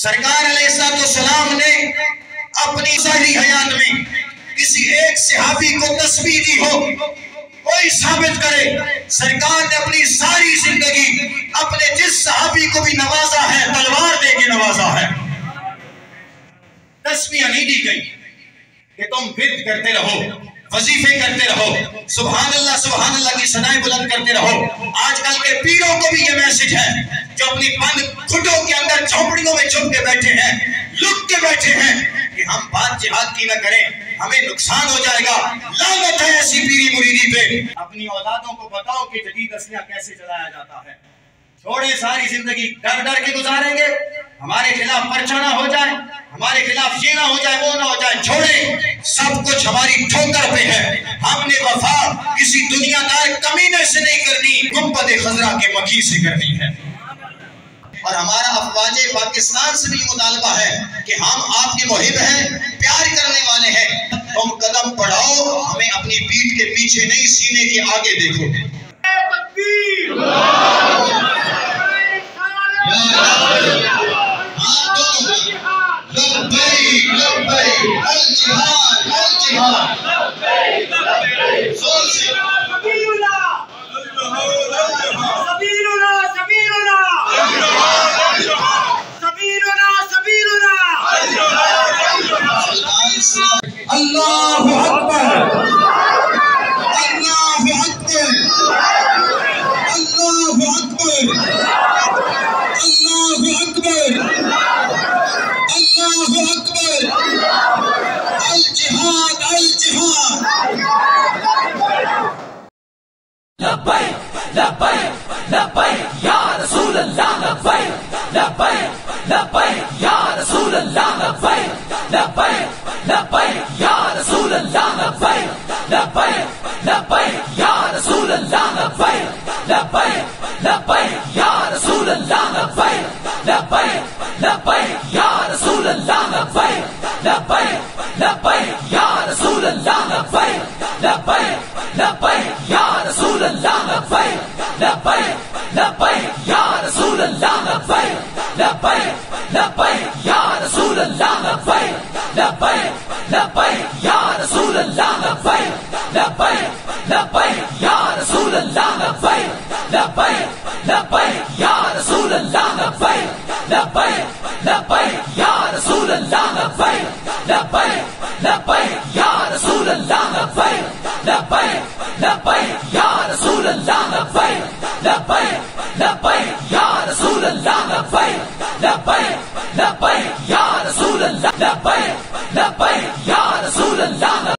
سرکار علیہ السلام نے اپنی ظاہری حیات میں کسی ایک صحابی کو تسبیح دی ہو، کوئی ثابت کرے سرکار نے اپنی ساری زندگی اپنے جس صحابی کو بھی نوازا ہے تلوار دے کے نوازا ہے، تسبیح نہیں دی گئی کہ تم ورد کرتے رہو، وظیفے کرتے رہو، سبحان اللہ کی ثنائیں بلند کرتے رہو۔ آج کل کے پیروں کو بھی یہ میسج ہے جو اپنی بند کھٹوں کے اندر جھونپڑیوں میں چھپ کے بیٹھے ہیں، لک کے بیٹھے ہیں کہ ہم بات جہاد کی نہ کریں، ہمیں نقصان ہو جائے گا۔ لعنت ہے ایسی پیری مریدی پہ۔ اپنی اولادوں کو بتاؤ کہ جدید اسلحہ کیسے چلایا جاتا ہے، چھوڑے ساری زندگی ڈر ڈر کے گزاریں گے، ہمارے خلاف پرچہ نہ ہو جائے، ہمارے خلاف یہ نہ ہو جائے وہ نہ ہو جائے، چھوڑے سب کچھ ہماری ٹھوکر پہ ہے۔ ہم نے وفا کسی دنیا دار کمینے سے نہیں کرنی، گنبد خضرا کے مکی سے کرنی ہے۔ اور ہمارا افواج پاکستان سے بھی مطالبہ ہے کہ ہم آپ کے محب ہیں، پیار کرنے والے ہیں، تم قدم بڑھاؤ، ہمیں اپنی پیٹھ کے پیچھے نہیں سینے کے آگے دیکھو۔ اللہ اکبر، اللہ اکبر، اللہ اکبر، اللہ اکبر، اللہ اکبر، الجہاد الجہاد۔ لبیک لبیک لبیک یا رسول اللہ، لبیک لبیک لبیک یا رسول اللہ، لبیک لبیک لبیک یا رسول اللہ، لبیک لبیک لبیک یا رسول اللہ، لبیک لبیک لبیک یا رسول اللہ، لبیک لبیک لبیک یا رسول اللہ، لبیک لبیک لبیک یا رسول اللہ، لبیک لبیک لبیک یا رسول اللہ، لبیک لبیک لبیک یا رسول اللہ، لبیک لبیک لبیک یا رسول اللہ، لبیک لبیک لبیک یا رسول اللہ، لبیک لبیک لبیک یا رسول اللہ، لبیک لبیک لبیک یا رسول اللہ، لبیک لبیک لبیک یا رسول اللہ، لبیک لبیک لبیک یا رسول اللہ، لبیک لبیک لبیک یا رسول اللہ، لبیک لبیک لبیک یا رسول اللہ، لبیک لبیک لبیک یا رسول اللہ، لبیک لبیک یا رسول اللہ۔